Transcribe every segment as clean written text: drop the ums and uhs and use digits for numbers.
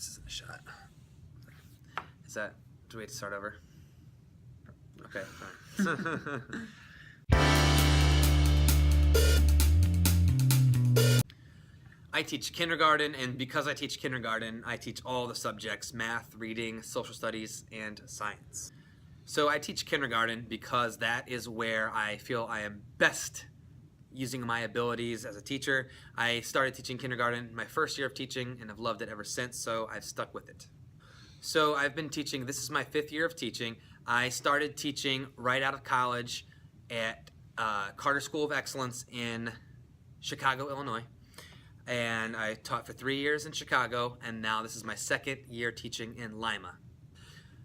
this isn't a shot. Is that, do we have to start over? Okay, fine. I teach kindergarten, and because I teach kindergarten, I teach all the subjects: math, reading, social studies, and science. So I teach kindergarten because that is where I feel I am best using my abilities as a teacher. I started teaching kindergarten my first year of teaching and have loved it ever since, so I've stuck with it. So I've been teaching, this is my 5th year of teaching. I started teaching right out of college at Carter School of Excellence in Chicago, Illinois. And I taught for 3 years in Chicago, and now this is my 2nd year teaching in Lima.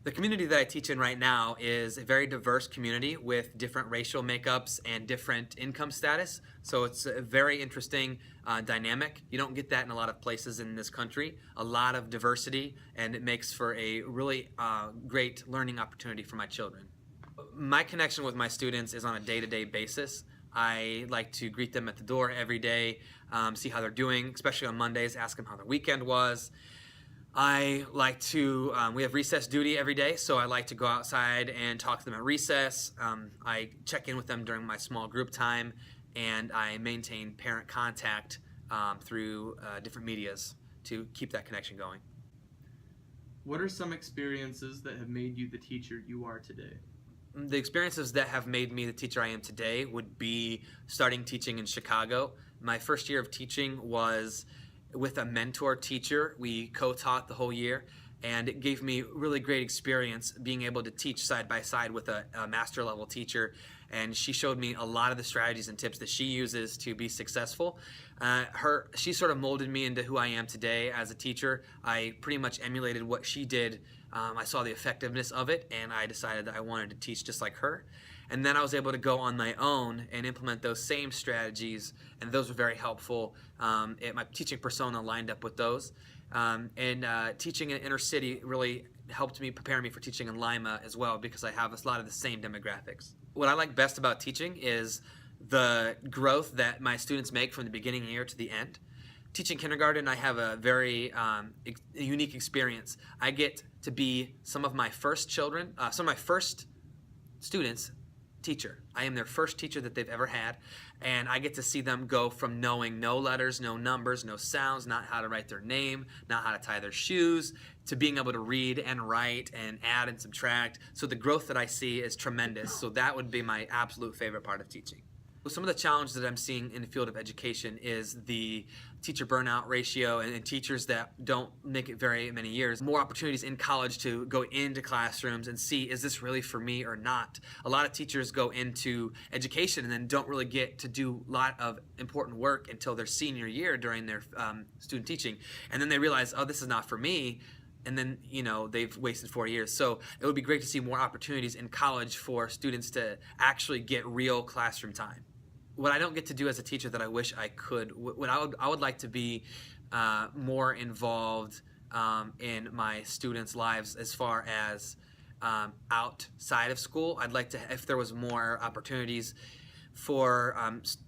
The community that I teach in right now is a very diverse community with different racial makeups and different income status. So it's a very interesting dynamic. You don't get that in a lot of places in this country. A lot of diversity, and it makes for a really great learning opportunity for my children. My connection with my students is on a day-to-day basis. I like to greet them at the door every day, see how they're doing, especially on Mondays, ask them how their weekend was. I like to, we have recess duty every day, so I like to go outside and talk to them at recess. I check in with them during my small group time, and I maintain parent contact through different medias to keep that connection going. What are some experiences that have made you the teacher you are today? The experiences that have made me the teacher I am today would be starting teaching in Chicago. My first year of teaching was with a mentor teacher. We co-taught the whole year, and it gave me really great experience being able to teach side by side with a master level teacher, and she showed me a lot of the strategies and tips that she uses to be successful. She sort of molded me into who I am today as a teacher. I pretty much emulated what she did. I saw the effectiveness of it, and I decided that I wanted to teach just like her. And then I was able to go on my own and implement those same strategies, and those were very helpful. My teaching persona lined up with those. Teaching in inner city really helped me prepare me for teaching in Lima as well, because I have a lot of the same demographics. What I like best about teaching is the growth that my students make from the beginning of the year to the end. Teaching kindergarten, I have a very unique experience. I get to be some of my first students' teacher. I am their first teacher that they've ever had, and I get to see them go from knowing no letters, no numbers, no sounds, not how to write their name, not how to tie their shoes, to being able to read and write and add and subtract. So the growth that I see is tremendous. So that would be my absolute favorite part of teaching. Some of the challenges that I'm seeing in the field of education is the teacher burnout ratio and teachers that don't make it very many years. More opportunities in college to go into classrooms and see, is this really for me or not? A lot of teachers go into education and then don't really get to do a lot of important work until their senior year during their student teaching. And then they realize, oh, this is not for me. And then, they've wasted 4 years. So it would be great to see more opportunities in college for students to actually get real classroom time. What I don't get to do as a teacher that I wish I could, I would like to be more involved in my students' lives as far as outside of school. I'd like to, if there was more opportunities for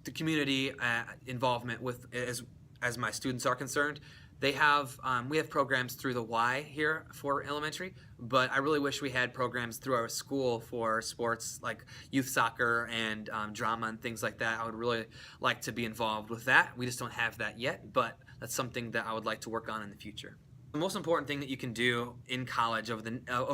the community involvement with as my students are concerned. We have programs through the Y here for elementary, but I really wish we had programs through our school for sports like youth soccer and drama and things like that. I would really like to be involved with that. We just don't have that yet, but that's something that I would like to work on in the future. The most important thing that you can do in college over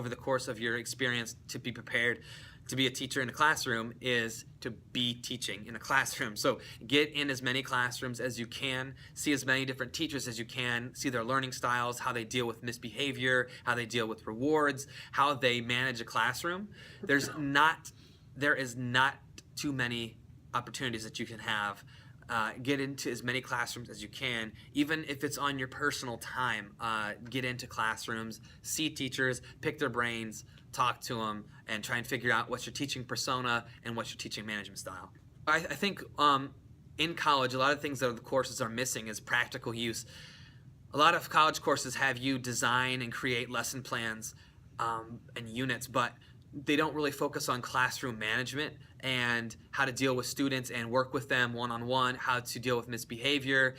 the course of your experience to be prepared to be a teacher in a classroom is to be teaching in a classroom. So get in as many classrooms as you can, see as many different teachers as you can, see their learning styles, how they deal with misbehavior, how they deal with rewards, how they manage a classroom. There is not too many opportunities that you can have. Get into as many classrooms as you can, even if it's on your personal time. Get into classrooms, see teachers, pick their brains, talk to them, and try and figure out what's your teaching persona and what's your teaching management style. I think in college, a lot of things that the courses are missing is practical use. A lot of college courses have you design and create lesson plans and units, but they don't really focus on classroom management and how to deal with students and work with them one-on-one, how to deal with misbehavior,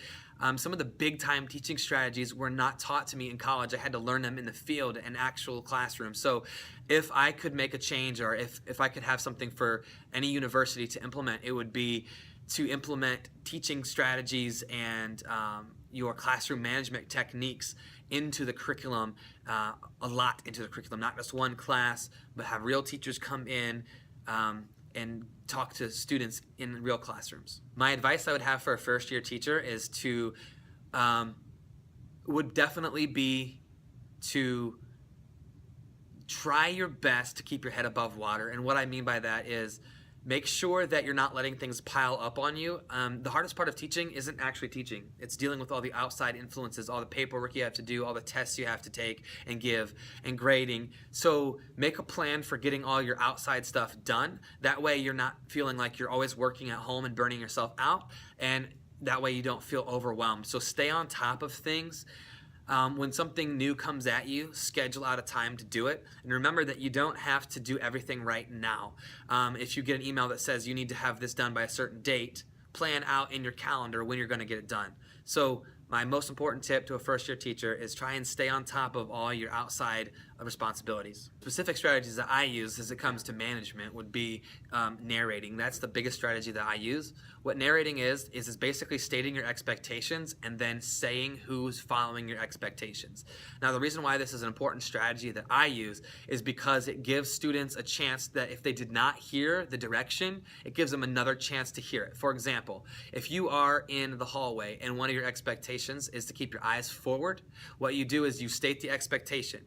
Some of the big time teaching strategies were not taught to me in college. I had to learn them in the field and actual classroom. So if I could make a change, or if I could have something for any university to implement, it would be to implement teaching strategies and your classroom management techniques into the curriculum, a lot into the curriculum, not just one class, but have real teachers come in and talk to students in real classrooms. My advice I would have for a first-year teacher is would definitely be to try your best to keep your head above water. And what I mean by that is make sure that you're not letting things pile up on you. The hardest part of teaching isn't actually teaching. It's dealing with all the outside influences, all the paperwork you have to do, all the tests you have to take and give, and grading. So make a plan for getting all your outside stuff done. That way you're not feeling like you're always working at home and burning yourself out, and that way you don't feel overwhelmed. So stay on top of things. When something new comes at you, schedule out a time to do it. And remember that you don't have to do everything right now. If you get an email that says you need to have this done by a certain date, plan out in your calendar when you're going to get it done. So my most important tip to a first-year teacher is try and stay on top of all your outside responsibilities. Specific strategies that I use as it comes to management would be narrating. That's the biggest strategy that I use. What narrating is basically stating your expectations and then saying who's following your expectations. Now, the reason why this is an important strategy that I use is because it gives students a chance that if they did not hear the direction, it gives them another chance to hear it. For example, if you are in the hallway and one of your expectations is to keep your eyes forward, what you do is you state the expectation.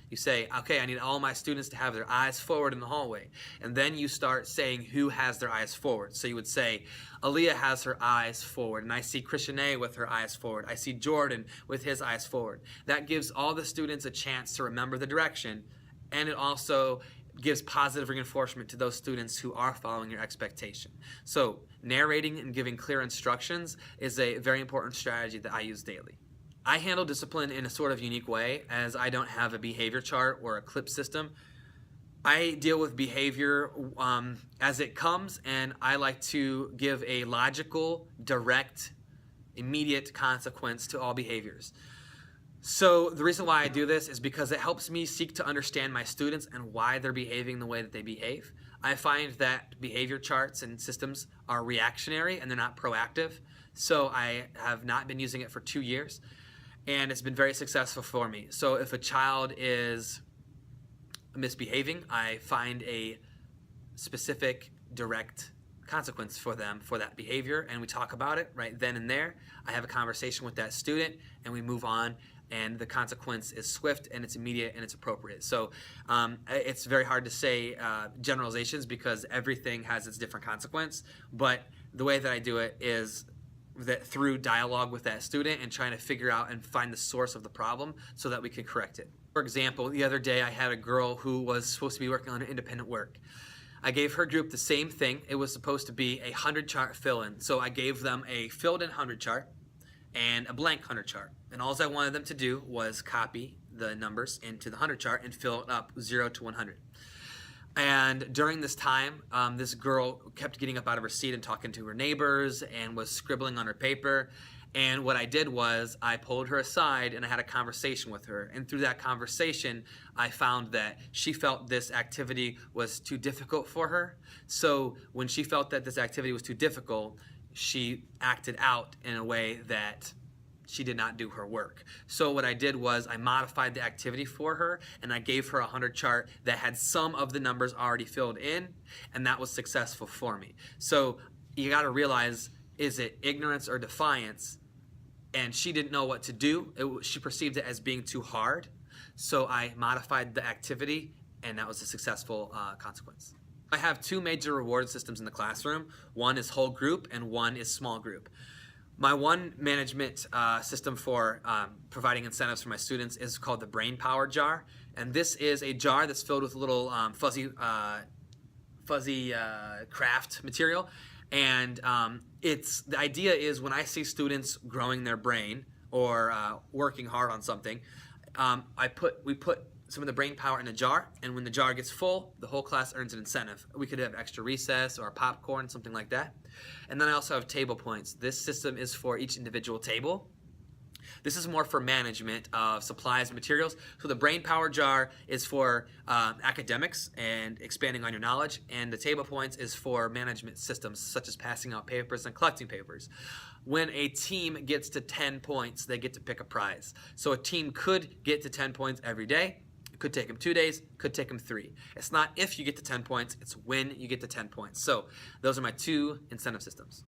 You say, okay, I need all my students to have their eyes forward in the hallway. And then you start saying who has their eyes forward. So you would say, Aaliyah has her eyes forward, and I see Krishanae with her eyes forward. I see Jordan with his eyes forward. That gives all the students a chance to remember the direction, and it also gives positive reinforcement to those students who are following your expectation. So narrating and giving clear instructions is a very important strategy that I use daily. I handle discipline in a sort of unique way, as I don't have a behavior chart or a clip system. I deal with behavior as it comes, and I like to give a logical, direct, immediate consequence to all behaviors. So the reason why I do this is because it helps me seek to understand my students and why they're behaving the way that they behave. I find that behavior charts and systems are reactionary and they're not proactive. So I have not been using it for 2 years. And it's been very successful for me. So if a child is misbehaving, I find a specific, direct consequence for them for that behavior, and we talk about it right then and there. I have a conversation with that student, and we move on, and the consequence is swift, and it's immediate, and it's appropriate. So it's very hard to say generalizations because everything has its different consequence, but the way that I do it is that through dialogue with that student and trying to figure out and find the source of the problem so that we can correct it. For example, the other day I had a girl who was supposed to be working on her independent work. I gave her group the same thing. It was supposed to be a 100 chart fill-in. So I gave them a filled in 100 chart and a blank 100 chart. And all I wanted them to do was copy the numbers into the 100 chart and fill it up 0 to 100. And during this time, this girl kept getting up out of her seat and talking to her neighbors and was scribbling on her paper. And what I did was I pulled her aside and I had a conversation with her. And through that conversation, I found that she felt this activity was too difficult for her. So when she felt that this activity was too difficult, she acted out in a way that she did not do her work. So what I did was I modified the activity for her, and I gave her a 100 chart that had some of the numbers already filled in, and that was successful for me. So you got to realize, is it ignorance or defiance? And she didn't know what to do. She perceived it as being too hard. So I modified the activity, and that was a successful consequence. I have 2 major reward systems in the classroom. One is whole group, and one is small group. My one management system for providing incentives for my students is called the Brain Power Jar. And this is a jar that's filled with a little fuzzy craft material. And the idea is when I see students growing their brain or working hard on something, we put some of the brain power in a jar, and when the jar gets full, the whole class earns an incentive. We could have extra recess or popcorn, something like that. And then I also have table points. This system is for each individual table. This is more for management of supplies and materials. So the brain power jar is for academics and expanding on your knowledge, and the table points is for management systems such as passing out papers and collecting papers. When a team gets to 10 points, they get to pick a prize. So a team could get to 10 points every day. It could take them 2 days, could take them 3. It's not if you get to 10 points, it's when you get to 10 points. So those are my 2 incentive systems.